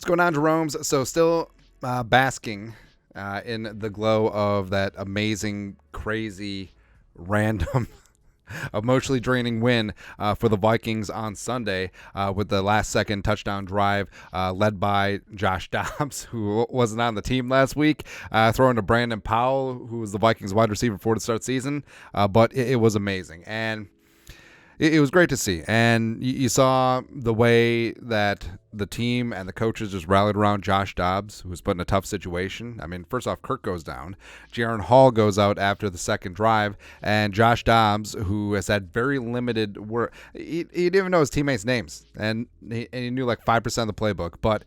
What's going on, Jerome's? So still basking in the glow of that amazing, crazy, random, emotionally draining win for the Vikings on Sunday with the last-second touchdown drive led by Josh Dobbs, who wasn't on the team last week, throwing to Brandon Powell, who was the Vikings wide receiver for the start season. But it was amazing. And it was great to see. And you saw the way that the team and the coaches just rallied around Josh Dobbs, who was put in a tough situation. I mean, first off, Kirk goes down. Jaron Hall goes out after the second drive. And Josh Dobbs, who has had very limited work, he didn't even know his teammates' names. And he knew like 5% of the playbook. But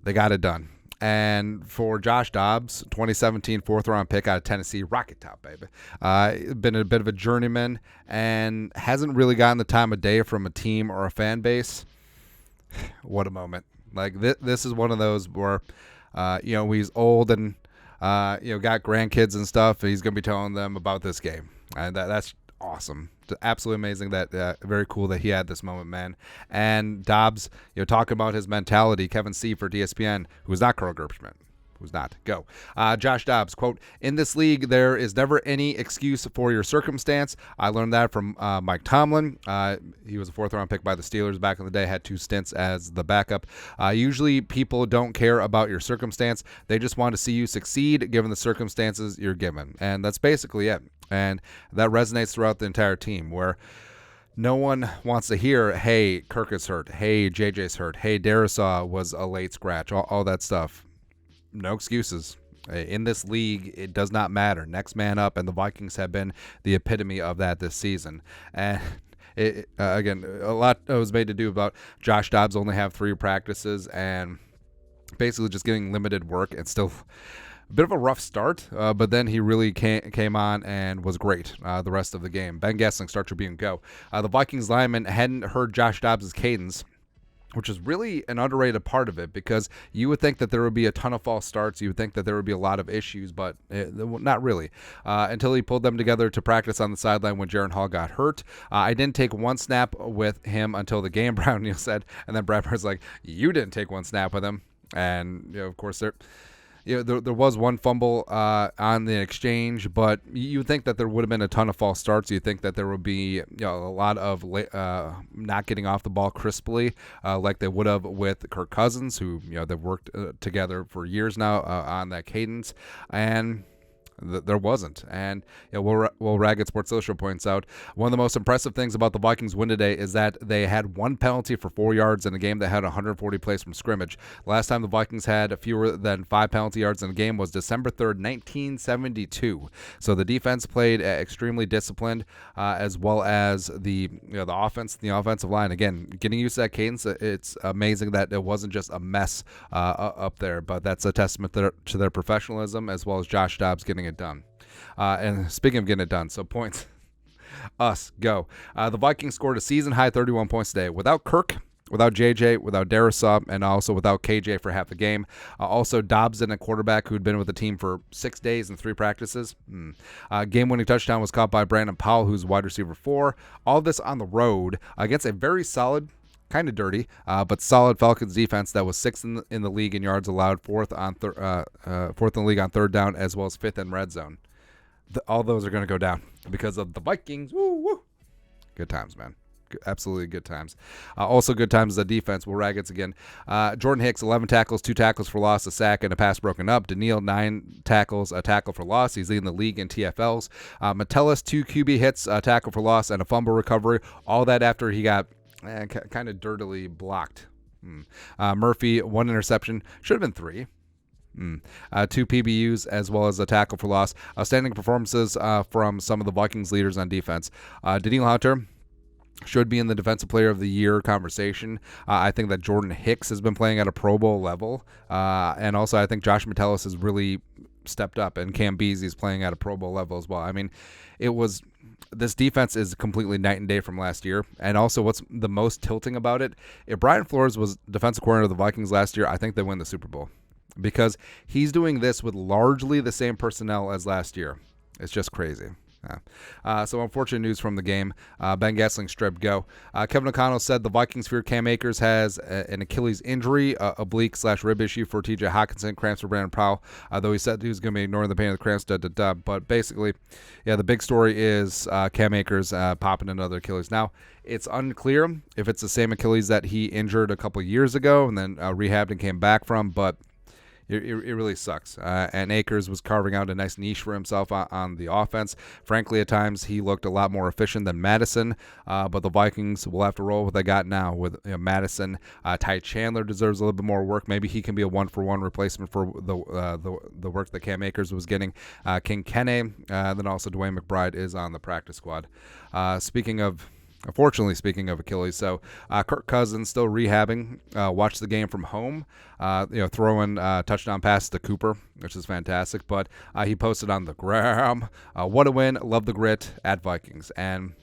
they got it done. And for Josh Dobbs, 2017 fourth-round pick out of Tennessee, Rocket Top, baby. Been a bit of a journeyman and hasn't really gotten the time of day from a team or a fan base. What a moment. Like, this is one of those where, he's old and, got grandkids and stuff. And he's going to be telling them about this game. And that's awesome. Absolutely amazing. That very cool that he had this moment, man. And Dobbs, talking about his mentality. Kevin Seifert, ESPN, who's not Carl Gerbschmidt. Who's not? Go. Josh Dobbs, quote, "In this league, there is never any excuse for your circumstance. I learned that from Mike Tomlin. He was a fourth-round pick by the Steelers back in the day, had 2 stints as the backup. Usually people don't care about your circumstance. They just want to see you succeed given the circumstances you're given." And that's basically it. And that resonates throughout the entire team, where no one wants to hear, hey, Kirk is hurt. Hey, JJ's hurt. Hey, Darisaw was a late scratch. All that stuff. No excuses. In this league, it does not matter. Next man up, and the Vikings have been the epitome of that this season. And again, a lot was made to do about Josh Dobbs only have 3 practices and basically just getting limited work, and still a bit of a rough start, but then he really came on and was great the rest of the game. Ben Gessling, Start Tribune, go. The Vikings lineman hadn't heard Josh Dobbs' cadence, which is really an underrated part of it, because you would think that there would be a ton of false starts. You would think that there would be a lot of issues, but not really, until he pulled them together to practice on the sideline when Jaron Hall got hurt. I didn't take 1 snap with him until the game, Brown Neal said, and then Brad Bird's like, you didn't take 1 snap with him. And, of course, there was 1 fumble on the exchange, but you think that there would have been a ton of false starts. You think that there would be a lot of not getting off the ball crisply, like they would have with Kirk Cousins, who they've worked together for years now on that cadence, and there wasn't. And Will Raggett Sports Illustrated points out, one of the most impressive things about the Vikings win today is that they had 1 penalty for 4 yards in a game that had 140 plays from scrimmage. Last time the Vikings had fewer than 5 penalty yards in a game was December 3rd, 1972. So the defense played extremely disciplined, as well as the offense, the offensive line. Again, getting used to that cadence, it's amazing that it wasn't just a mess up there, but that's a testament to their professionalism, as well as Josh Dobbs getting it done. And speaking of getting it done, so points. Us, go. The Vikings scored a season-high 31 points today. Without Kirk, without JJ, without Darisaw, and also without KJ for half the game. Also, Dobbs and a quarterback who'd been with the team for 6 days and 3 practices. Game-winning touchdown was caught by Brandon Powell, who's wide receiver 4. All this on the road against a very solid, kind of dirty, but solid Falcons defense that was 6th in the league in yards allowed, 4th in the league on 3rd down, as well as 5th in red zone. All those are going to go down because of the Vikings. Woo, woo. Good times, man. Absolutely good times. Also good times the defense. Will Raggets again. Jordan Hicks, 11 tackles, 2 tackles for loss, a sack, and a pass broken up. Daniil, 9 tackles, a tackle for loss. He's leading the league in TFLs. Metellus, 2 QB hits, a tackle for loss, and a fumble recovery. All that after he got kind of dirtily blocked. Murphy, 1 interception. Should have been 3. 2 PBUs, as well as a tackle for loss. Outstanding performances from some of the Vikings leaders on defense. Daniil Hunter should be in the Defensive Player of the Year conversation. I think that Jordan Hicks has been playing at a Pro Bowl level. And also I think Josh Metellus has really stepped up, and Cam Beasley's playing at a Pro Bowl level as well. I mean, this defense is completely night and day from last year. And also what's the most tilting about it, if Brian Flores was defensive coordinator of the Vikings last year, I think they win the Super Bowl, because he's doing this with largely the same personnel as last year. It's just crazy. So unfortunate news from the game. Ben Gessling stripped go. Kevin O'Connell said the Vikings fear Cam Akers has an Achilles injury, oblique/rib issue for TJ Hawkinson, cramps for Brandon Powell, though he said he was going to be ignoring the pain of the cramps. But basically, yeah, the big story is Cam Akers popping another Achilles. Now, it's unclear if it's the same Achilles that he injured a couple years ago and then rehabbed and came back from, but it really sucks. And Akers was carving out a nice niche for himself on the offense. Frankly, at times he looked a lot more efficient than Madison, but the Vikings will have to roll with what they got now with Madison. Ty Chandler deserves a little bit more work. Maybe he can be a one-for-one replacement for the work that Cam Akers was getting. King Kene, then also Dwayne McBride is on the practice squad. Unfortunately, speaking of Achilles, so Kirk Cousins still rehabbing. Watched the game from home, throwing touchdown passes to Cooper, which is fantastic. But he posted on the gram, "What a win! Love the grit at Vikings." And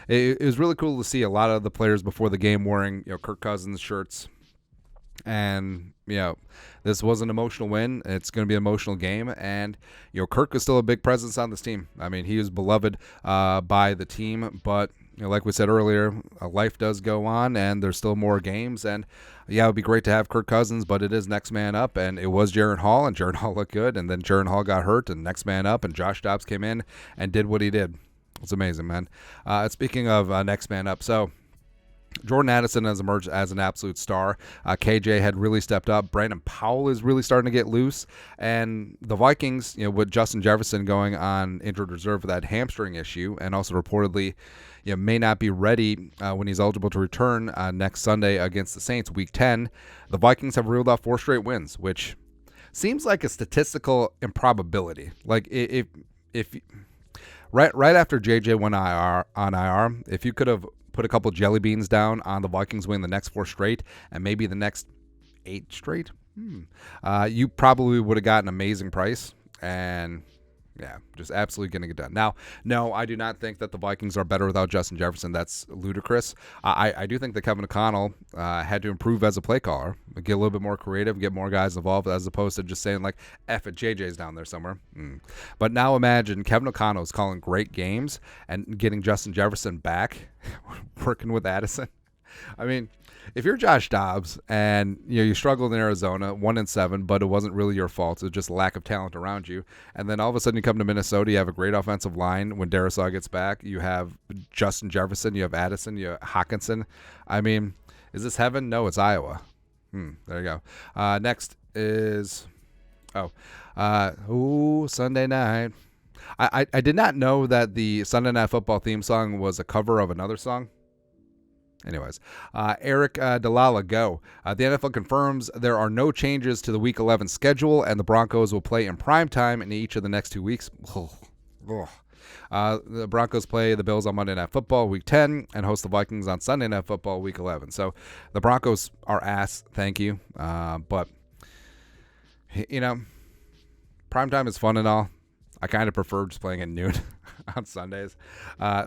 it was really cool to see a lot of the players before the game wearing Kirk Cousins shirts. And this was an emotional win. It's going to be an emotional game, and Kirk is still a big presence on this team. I mean, he is beloved by the team, but like we said earlier, life does go on, and there's still more games. And yeah, it would be great to have Kirk Cousins, but it is next man up, and it was Jaren Hall, and Jaren Hall looked good, and then Jaren Hall got hurt, and next man up, and Josh Dobbs came in and did what he did. It's amazing, man. Speaking of next man up, so Jordan Addison has emerged as an absolute star. KJ had really stepped up. Brandon Powell is really starting to get loose. And the Vikings, with Justin Jefferson going on injured reserve for that hamstring issue, and also reportedly may not be ready when he's eligible to return next Sunday against the Saints, Week 10, the Vikings have reeled off 4 straight wins, which seems like a statistical improbability. Like if right after JJ went on IR, if you could have put a couple jelly beans down on the Vikings win the next 4 straight and maybe the next 8 straight, you probably would have got an amazing price. And yeah, just absolutely getting it done. Now, no, I do not think that the Vikings are better without Justin Jefferson. That's ludicrous. I do think that Kevin O'Connell had to improve as a play caller, get a little bit more creative, get more guys involved, as opposed to just saying, like, F it, JJ's down there somewhere. But now imagine Kevin O'Connell is calling great games and getting Justin Jefferson back, working with Addison. I mean, if you're Josh Dobbs and you struggled in Arizona, 1-7, but it wasn't really your fault, it's just lack of talent around you, and then all of a sudden you come to Minnesota, you have a great offensive line. When Darisaw gets back, you have Justin Jefferson, you have Addison, you have Hawkinson. I mean, is this heaven? No, it's Iowa. There you go. Next is Sunday night. I did not know that the Sunday Night Football theme song was a cover of another song. Anyways, Eric Dalala, go. The NFL confirms there are no changes to the Week 11 schedule, and the Broncos will play in primetime in each of the next 2 weeks. The Broncos play the Bills on Monday Night Football Week 10 and host the Vikings on Sunday Night Football Week 11. So the Broncos are ass, thank you. But, primetime is fun and all. I kind of prefer just playing at noon on Sundays,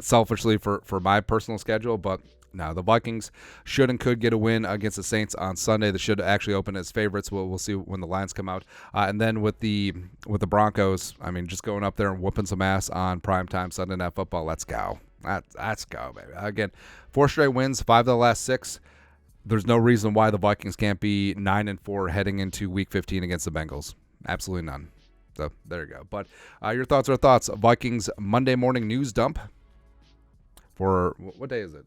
selfishly for my personal schedule, but no, the Vikings should and could get a win against the Saints on Sunday. They should actually open as favorites. We'll see when the lines come out. And then with the Broncos, I mean, just going up there and whooping some ass on primetime Sunday Night Football. Let's go. Let's go, baby. Again, 4 straight wins, 5 of the last 6. There's no reason why the Vikings can't be 9-4 heading into Week 15 against the Bengals. Absolutely none. So there you go. But your thoughts are thoughts. Vikings Monday morning news dump for what day is it?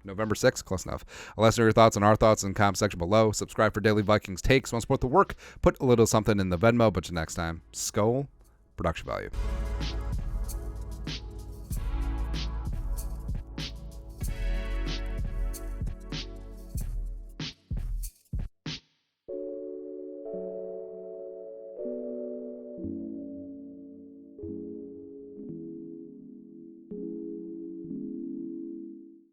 November 6th, close enough. Let us know your thoughts and our thoughts in the comment section below. Subscribe for daily Vikings takes. Want to support the work? Put a little something in the Venmo. But till next time, Skull Production Value.